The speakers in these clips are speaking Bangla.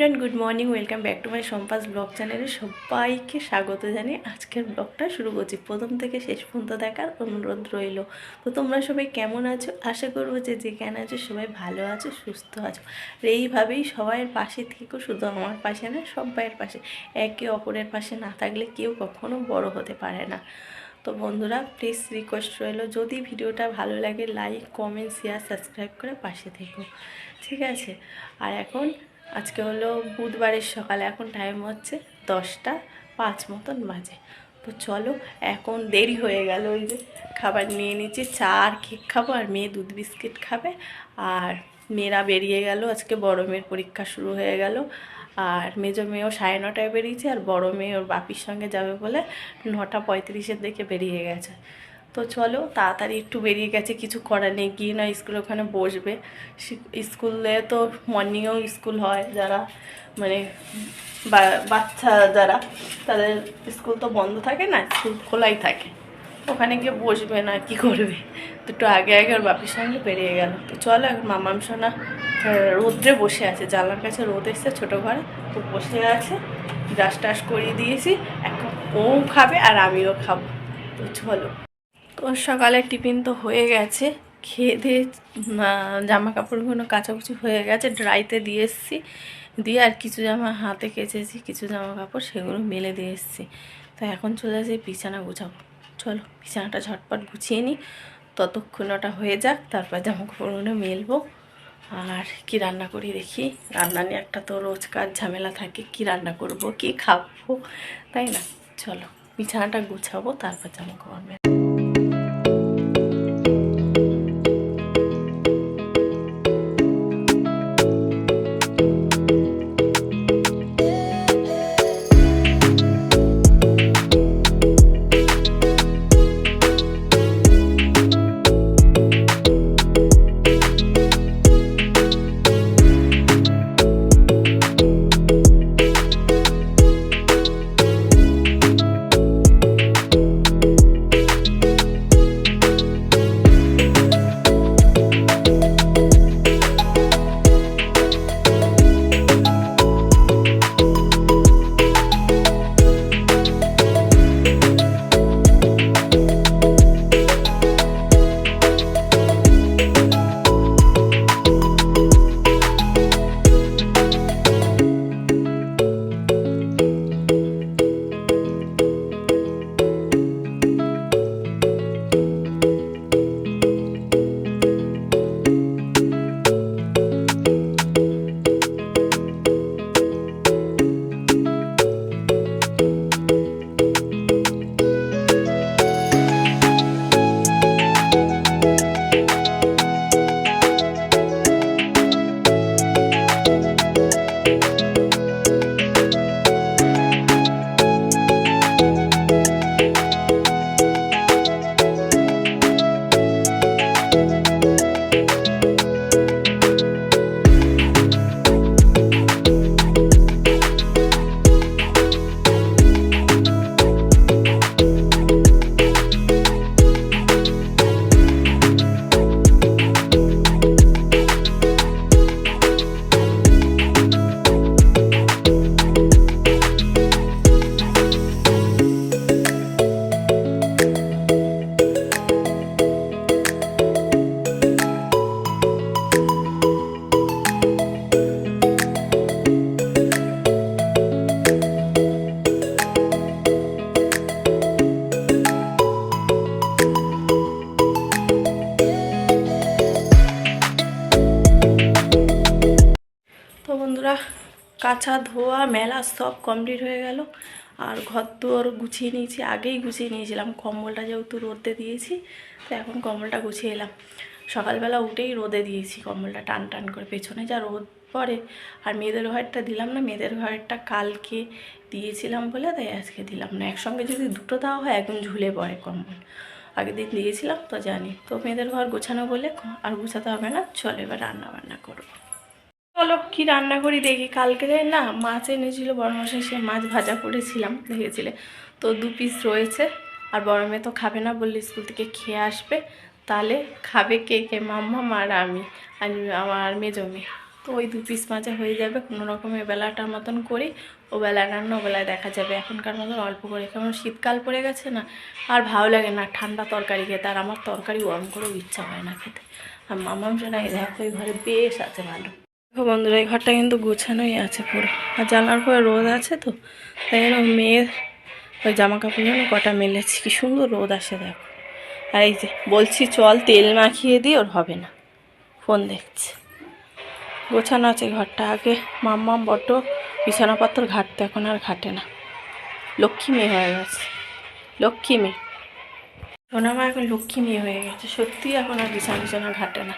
Everyone, good morning. Welcome back to my Sampa's blog চ্যানেলে সবাইকে স্বাগত জানিয়ে আজকের ব্লগটা শুরু করছি। প্রথম থেকে শেষ পর্যন্ত দেখার অনুরোধ রইল। তো তোমরা সবাই কেমন আছো? আশা করবো যে যেখানে আছো সবাই ভালো আছো, সুস্থ আছো। আর এইভাবেই সবাইয়ের পাশে থেকো, শুধু আমার পাশে না, সবাইয়ের পাশে। একে অপরের পাশে না থাকলে কেউ কখনো বড় হতে পারে না। তো বন্ধুরা, প্লিজ রিকোয়েস্ট রইল, যদি ভিডিওটা ভালো লাগে লাইক, কমেন্ট, শেয়ার, সাবস্ক্রাইব করে পাশে থেকো, ঠিক আছে? আর এখন আজকে হলো বুধবারের সকালে, এখন টাইম হচ্ছে 10টা 5 মতন বাজে। তো চলো, এখন দেরি হয়ে গেল, ওই যে খাবার নিয়ে নিচ্ছি, চা আর কেক খাবো, আর মেয়ে দুধ বিস্কিট খাবে। আর মেয়েরা বেরিয়ে গেল, আজকে বড় মেয়ের পরীক্ষা শুরু হয়ে গেল। আর মেজো মেয়েও 9:30টায় বেরিয়েছে, আর বড় মেয়ে ওর বাপির সঙ্গে যাবে বলে 9:35-এর দিকে বেরিয়ে গেছে। তো চলো, তাড়াতাড়ি একটু বেরিয়ে গেছে, কিছু করার নেই, গিয়ে না স্কুলে ওখানে বসবে। স্কুলে তো মর্নিংয়েও স্কুল হয়, যারা মানে বাচ্চা যারা, তাদের স্কুল তো বন্ধ থাকে না, স্কুল খোলাই থাকে। ওখানে গিয়ে বসবে না, কি করবে? তো একটু আগে আগে ওর বাপির সঙ্গে বেরিয়ে গেল। তো চলো, এখন মামাম সোনা রোদ্রে বসে আছে, জানলার কাছে রোদ এসছে ছোটো ঘরে, তো বসে আছে। ব্রাশ টাশ করিয়ে দিয়েছি, এখন ও খাবে আর আমিও খাবো। তো চলো। তো সকালে টিফিন তো হয়ে গেছে, খেয়ে দিয়ে জামা কাপড়গুলো কাচাকুচি হয়ে গেছে, ড্রাইতে দিয়ে এসেছি। দিয়ে আর কিছু জামা হাতে কেচেছি, কিছু জামা কাপড় সেগুলো মেলে দিয়ে এসেছি। তো এখন চলে আসি বিছানা গুছাবো। চলো বিছানাটা ঝটপট গুছিয়ে নিই, ততক্ষণ ওটা হয়ে যাক, তারপর জামা কাপড়গুলো মেলবো। আর কি রান্না করি দেখি। রান্না নিয়ে একটা তো রোজকার ঝামেলা থাকে, কি রান্না করব, কি খাবো, তাই না? চলো বিছানাটা গুছাবো, তারপর জামা কাপড় মেলবো। তো বন্ধুরা, কাঁচা ধোয়া মেলা সব কমপ্লিট হয়ে গেল। আর ঘর দুয়ার গুছিয়ে নিয়েছি, আগেই গুছিয়ে নিয়েছিলাম, কম্বলটা যেহেতু রোদে দিয়েছি, তো এখন কম্বলটা গুছিয়ে এলাম। সকালবেলা উঠেই রোদে দিয়েছি কম্বলটা, টান টান করে, পেছনে যা রোদ পড়ে। আর মেয়েদের ঘরটা দিলাম না, মেয়েদের ঘরটা কালকে দিয়েছিলাম বলে তাই আজকে দিলাম না। একসঙ্গে যদি দুটো দেওয়া হয় একদম ঝুলে পড়ে কম্বল। আগের দিন দিয়েছিলাম তো জানি। তো মেয়েদের ঘর গোছানো বলে আর গোছাতে হবে না। চলো এবার রান্না বান্না করবো। চলো কি রান্না করি দেখি। কালকে না মাছ এনেছিল বড়মশাই, সে মাছ ভাজা করেছিলাম, দেখেছিলে তো, 2 পিস রয়েছে। আর বড় মেয়ে তো খাবে না, বললে স্কুল থেকে খেয়ে আসবে। তাহলে খাবে কে কে? মাম্মা আর আমি, আর আমার মেজো মেয়ে। তো ওই 2 পিস মাছে হয়ে যাবে, কোনো রকমের বেলাটার মতন করি, ও বেলা রান্না ও বেলায় দেখা যাবে। এখনকার মতন অল্প করে, কারণ শীতকাল পড়ে গেছে না, আর ভালো লাগে না ঠান্ডা তরকারি খেতে, আর আমার তরকারি গরম করেও ইচ্ছা হয় না খেতে। আর মামাম শোনা এই দেখো এই ঘরে বেশ আছে ভালো। দেখো বন্ধুরা, এই ঘরটা কিন্তু গোছানোই আছে পুরো, আর জানলার পরে রোদ আছে তো, তাই জন্য মেয়ের ওই জামা কাপড় যেন কটা মেলেছি, কি সুন্দর রোদ আসে দেখো। আর এই যে বলছি চল তেল মাখিয়ে দিই, ওর হবে না, ফোন দেখছে। গোছানো আছে ঘরটা, আগে মাম্মাম বড্ড বিছানাপত্র ঘাটতে, এখন আর ঘাটে না, লক্ষ্মী মেয়ে হয়ে গেছে, লক্ষ্মী মেয়ে। সোনা মা এখন লক্ষ্মী মেয়ে হয়ে গেছে সত্যি, এখন আর বিছানা ঘাটে না,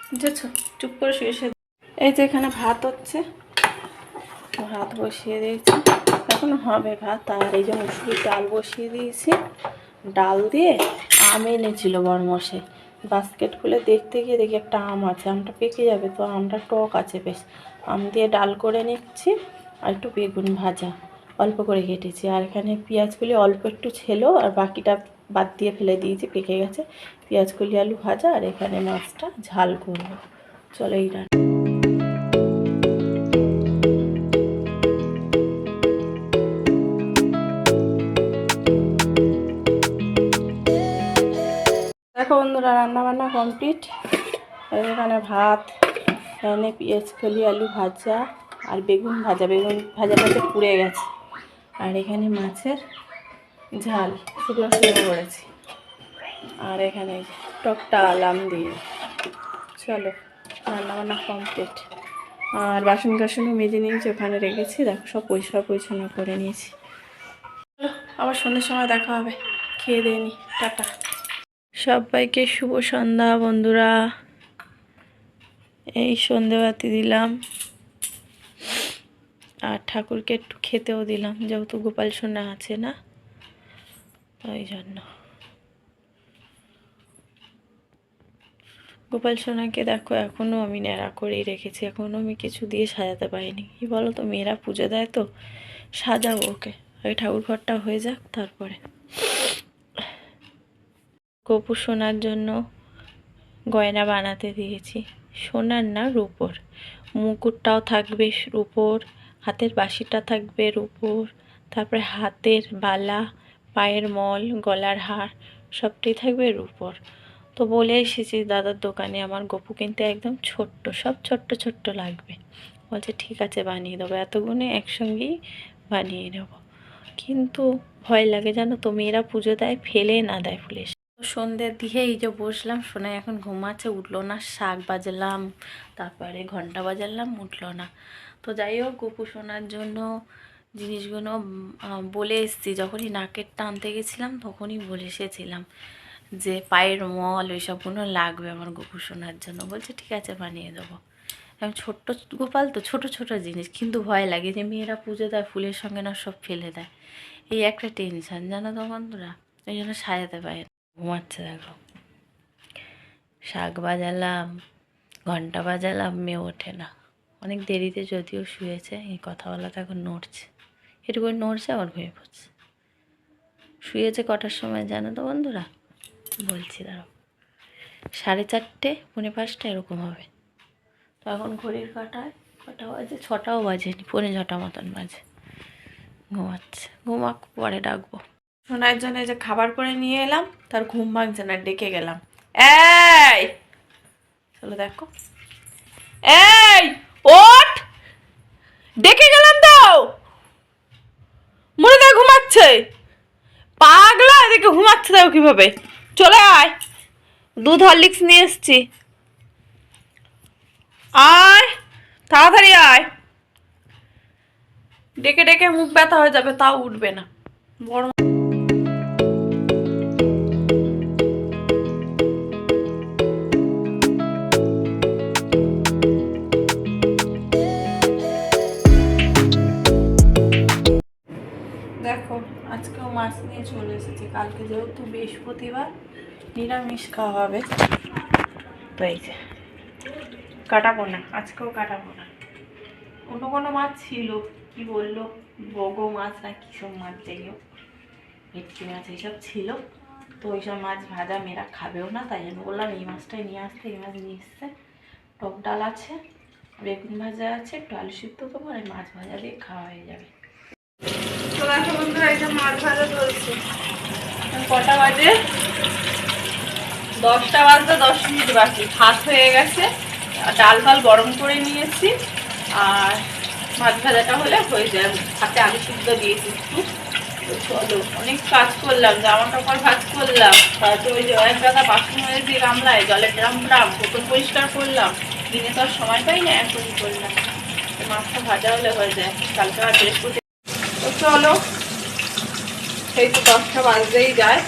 বুঝেছো? চুপ করে শুয়ে শুয়ে। এই যে এখানে ভাত হচ্ছে, ভাত বসিয়ে দিয়েছি, এখন হবে ভাত। আর এই যে মুসুরির ডাল বসিয়ে দিয়েছি, ডাল দিয়ে আম এনেছিল বড়মশাই, বাস্কেট খুলে দেখতে গিয়ে দেখি একটা আম আছে, আমটা পেকে যাবে তো, আমটা টক আছে বেশ, আম দিয়ে ডাল করে নিচ্ছি। আর একটু বেগুন ভাজা অল্প করে কেটেছি, আর এখানে পেঁয়াজগুলি অল্প একটু ছিল, আর বাকিটা বাদ দিয়ে ফেলে দিয়েছি, পেকে গেছে। পেঁয়াজকলি আলু ভাজা, আর এখানে মাছটা ঝাল করবো। চলো এই রান্না। দেখো বন্ধুরা, রান্নাবান্না কমপ্লিট। এখানে ভাত, এখানে পেঁয়াজকলি আলু ভাজা আর বেগুন ভাজাটাতে পুড়ে গেছে, আর এখানে মাছের ঝাল শুকনো শুকনো করেছি, আর এখানে টকটা আলাম দিয়ে। চলো রান্নাবান্না কমপ্লিট। আর বাসন টাসনও মেজে নিয়েছি, ওখানে রেখেছি, দেখো সব পরিষ্কার পরিচ্ছন্ন করে নিয়েছি। চলো আবার সন্ধ্যের সময় দেখা হবে, খেয়ে দিয়ে নি, টাটা। সবাইকে শুভ সন্ধ্যা বন্ধুরা, এই সন্ধেবাতি দিলাম, আর ঠাকুরকে একটু খেতেও দিলাম, যেহেতু গোপাল সোনা আছে না, ওই জন্য। গোপাল সোনাকে দেখো এখনও আমি ন্যাড়া করেই রেখেছি, এখনও আমি কিছু দিয়ে সাজাতে পারিনি। কি বলো তো, মেয়েরা পুজো দেয় তো, সাজাবো ওকে, আগে ঠাকুর ঘরটা হয়ে যাক তারপরে। গোপু সোনার জন্য গয়না বানাতে দিয়েছি, সোনার না রূপোর, মুকুটটাও থাকবে রূপোর, হাতের বাঁশিটা থাকবে রূপোর, তারপরে হাতের বালা, পায়ের মল, গলার হার সবটাই থাকবে রূপোর। তো বলে এসেছি দাদার দোকানে আমার গপু কিনতে একদম ছোট্ট, সব ছোট্ট ছোট্ট লাগবে, বলছে ঠিক আছে বানিয়ে দেবো, এতগুলো একসঙ্গেই বানিয়ে নেবো। কিন্তু ভয় লাগে জানো তো, মেয়েরা পুজো দেয় ফেলে না দেয় ফুলে। সন্ধ্যের দিকে এই যে বসলাম, সোনাই এখন ঘুমাচ্ছে, উঠলো না, শাক বাজলাম, তারপরে ঘন্টা বাজালাম, উঠলো না। তো যাই হোক, গপু সোনার জন্য জিনিসগুলো বলে এসেছি, যখনই নাকের টানতে গেছিলাম তখনই বলে এসেছিলাম যে পায়ের মল ওইসবগুলো লাগবে আমার গপু সোনার জন্য, বলছে ঠিক আছে বানিয়ে দেবো। এখন ছোট্ট গোপাল তো, ছোট ছোট জিনিস, কিন্তু ভয় লাগে যে মেয়েরা পুজো দেয় ফুলের সঙ্গে না সব ফেলে দেয়, এই একটা টেনশন জানো তো বন্ধুরা, এই জন্য সাজাতে পারে। ঘুমাচ্ছে দেখো, শাক বাজালাম, ঘন্টা বাজালাম, মেয়ে ওঠে না, অনেক দেরিতে যদিও শুয়েছে, এই কথা বলাতে এখন নড়ছে, এটুকু নড়ছে আবার ঘুমিয়ে পড়ছে। শুয়েছে কটার সময় জানো তো বন্ধুরা, বলছি দাঁড়াও, 4:30, 4:45 এরকম হবে। তো এখন ঘড়ির কাঁটায় কটা বাজে, 6টাও বাজেনি, 6:45 মতন বাজে, ঘুমাচ্ছে, ঘুমাক, পরে ডাকবো। শোনার জন্য যে খাবার করে নিয়ে এলাম, তার ঘুম ভাঙছে না, ডেকে গেলাম, এই চলো দেখো, এই ওঠ, ডেকে গেলাম তো, মনে দেয় ঘুমাচ্ছে, পাগলা, এদিকে ঘুমাচ্ছে দেখো কিভাবে, চলে আয়, দুধ হরলিক্স নিয়ে এসছি, আয় তাড়াতাড়ি আয়, ডেকে ডেকে মুখ ব্যথা হয়ে যাবে, তাও উঠবে না বড়। দেখো আজকেও মাছ নিয়ে চলে এসেছি, কালকে যেহেতু বৃহস্পতিবার নিরামিষ খাওয়া হবে, তো এই যে কাটাবো না, আজকেও কাটাবো না। অন্য কোনো মাছ ছিল, কি বললো, বগো মাছ না কিসব মাছ, যাই হোক ভেটকি মাছ এইসব ছিল, তো ওইসব মাছ ভাজা মেয়েরা খাবেও না, তাই জন্য বললাম এই মাছটাই নিয়ে আসতে, এই মাছ নিয়ে এসছে। টক ডাল আছে, বেগুন ভাজা আছে, একটু আলু সিদ্ধ দেবো, আর মাছ ভাজা দিয়ে খাওয়া হয়ে যাবে। তো দেখো বন্ধুরা, এই যে মাছ ভাজা চলছে। কটা বাজে? 10টা বাজতে 10 মিনিট বাকি। ভাত হয়ে গেছে, ডাল ফাল গরম করে নিয়েছি, আর মাছ ভাজাটা হলে হয়ে যায়। হাতে আলু সিদ্ধ দিয়েছি একটু। তো চলো, অনেক কাজ করলাম, জামা কাপড় ভাজ করলাম, তারপরে ওই যে অনেক টাকা বাসন হয়েছে গামলায়, জলের ড্রাম বোতল পরিষ্কার করলাম। দিনে তো আর সময় পাই না, এখনই করলাম। তো মাছটা ভাজা হলে হয়ে যায়। কালকে আর বৃহস্পতি। তো চলো, সেই তো 10টা বাজতেই যায়।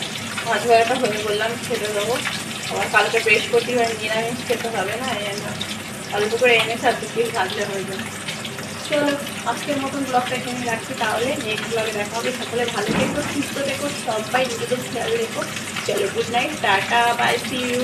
মাছ ভাজাটা হয়ে বললাম ছেড়ে দেবো। আবার কালকে বৃহস্পতিবার নিরামিষ খেতে হবে না, এই জন্য অল্প করে এনেছে, আর 2 পিস ভাজলে হয়ে যাবে। চলো, আজকের মতন ব্লগটা এখানে রাখছি, তাহলে নেক্সট ব্লগে দেখা হবে। সকলে ভালো থেকো, সুস্থ থেকো, সবাই নিজেদের খেয়াল রেখো। চলো, good night, tata, bye, see you.